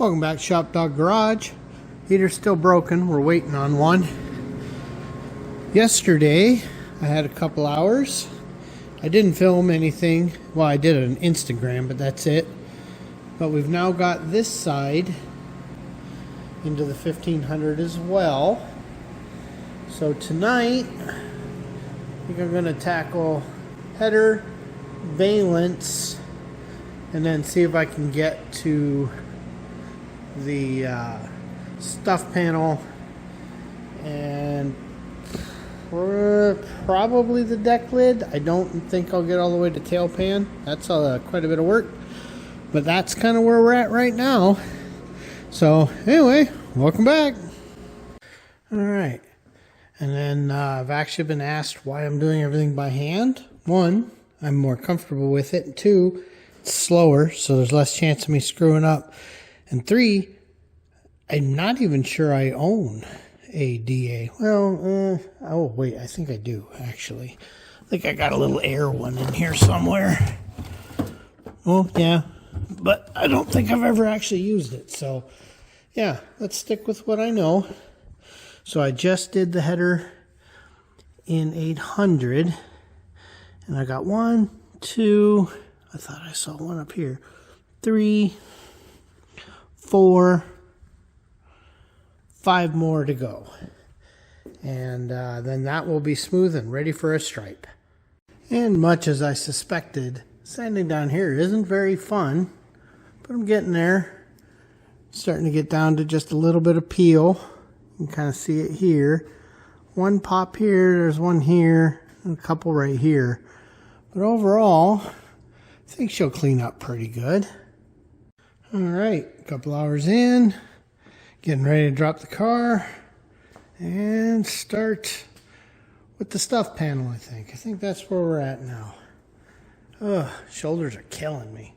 Welcome back to ShopDog-Garage. Heater's still broken. We're waiting on one. Yesterday, I had a couple hours. I didn't film anything. Well, I did an Instagram, but that's it. But we've now got this side into the 1500 as well. So tonight, I think I'm going to tackle header, valence, and then see if I can get to the stuff panel and probably the deck lid. I don't think I'll get all the way to tail pan. That's quite a bit of work, but that's kind of where we're at right now. So anyway, welcome back. All right, and then I've actually been asked why I'm doing everything by hand. One, I'm more comfortable with it. Two, it's slower, so there's less chance of me screwing up. And three, I'm not even sure I own a DA. Well, oh wait, I think I do actually. I think I got a little air one in here somewhere. Well, yeah, but I don't think I've ever actually used it. So yeah, let's stick with what I know. So I just did the header in 800, and I got 1, 2, I thought I saw one up here, 3, 4, 5 more to go, and then that will be smooth and ready for a stripe. And much as I suspected, sanding down here isn't very fun, but I'm getting there. Starting to get down to just a little bit of peel. You can kind of see it here. One pop here, there's one here, and a couple right here. But overall, I think she'll clean up pretty good. All right, a couple hours in, getting ready to drop the car and start with the stuff panel, I think. I think that's where we're at now. Ugh, shoulders are killing me.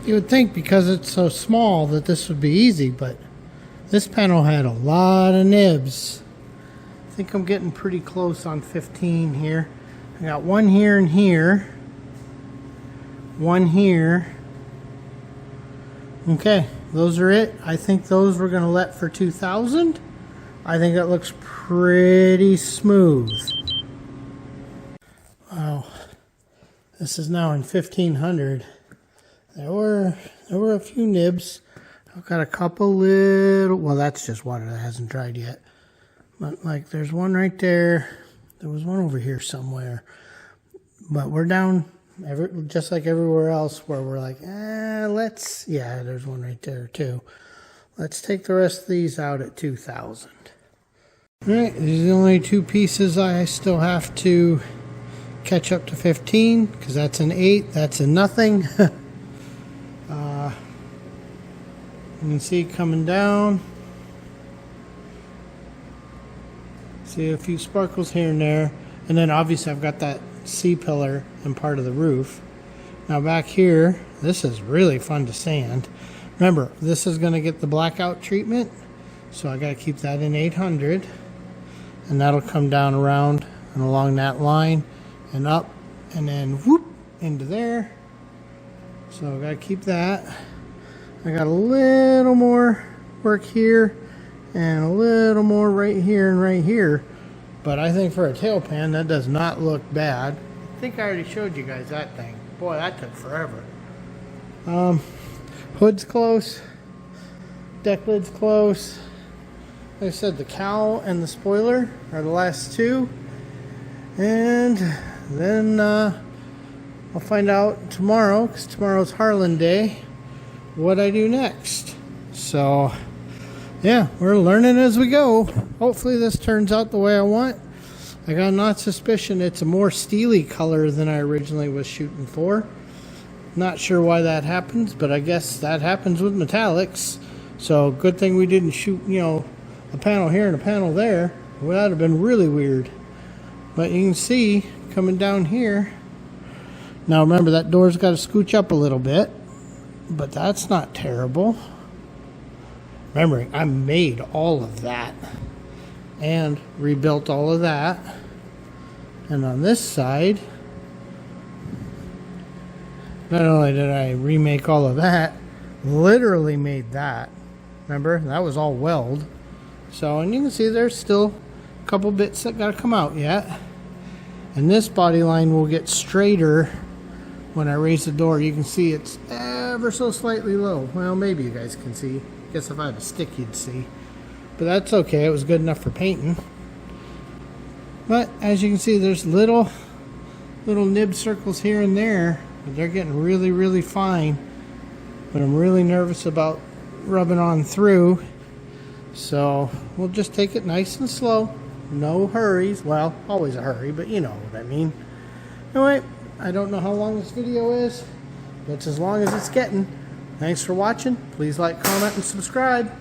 You would think because it's so small that this would be easy, but this panel had a lot of nibs. I think I'm getting pretty close on 15 here. I got one here and here. One here. Okay, those are it. I think those we're going to let for 2,000. I think that looks pretty smooth. Wow. This is now in 1,500. There were a few nibs. I've got a couple little, well, that's just water that hasn't dried yet. But like there's one right there. There was one over here somewhere. But we're down just like everywhere else where we're like, yeah, there's one right there too. Let's take the rest of these out at 2,000. All right, these are the only two pieces I still have to catch up to 15, because that's an 8, that's a nothing. You can see coming down. See a few sparkles here and there. And then obviously I've got that C-pillar and part of the roof. Now back here, this is really fun to sand. Remember, this is going to get the blackout treatment. So I got to keep that in 800. And that'll come down around and along that line and up and then whoop into there. So I got to keep that. I got a little more work here and a little more right here and right here. But I think for a tail pan, that does not look bad. I think I already showed you guys that thing. Boy, that took forever. Hood's close. Deck lid's close. Like I said, the cowl and the spoiler are the last two. And then I'll find out tomorrow, because tomorrow's Harlan Day, what I do next. So yeah, we're learning as we go. Hopefully this turns out the way I want. I got an odd suspicion it's a more steely color than I originally was shooting for. Not sure why that happens, but I guess that happens with metallics. So good thing we didn't shoot, a panel here and a panel there. Well, that would have been really weird. But you can see coming down here. Now remember, that door's got to scooch up a little bit, but that's not terrible. Remembering, I made all of that and rebuilt all of that. And on this side, not only did I remake all of that, literally made that. Remember, that was all weld. So, and you can see there's still a couple bits that got to come out yet. And this body line will get straighter when I raise the door. You can see it's ever so slightly low. Well, maybe you guys can see. I guess if I had a stick, you'd see. But that's okay. It was good enough for painting. But as you can see, there's little nib circles here and there. But they're getting really, really fine. But I'm really nervous about rubbing on through. So we'll just take it nice and slow. No hurries. Well, always a hurry, but you know what I mean. Anyway, I don't know how long this video is, but it's as long as it's getting. Thanks for watching. Please like, comment, and subscribe.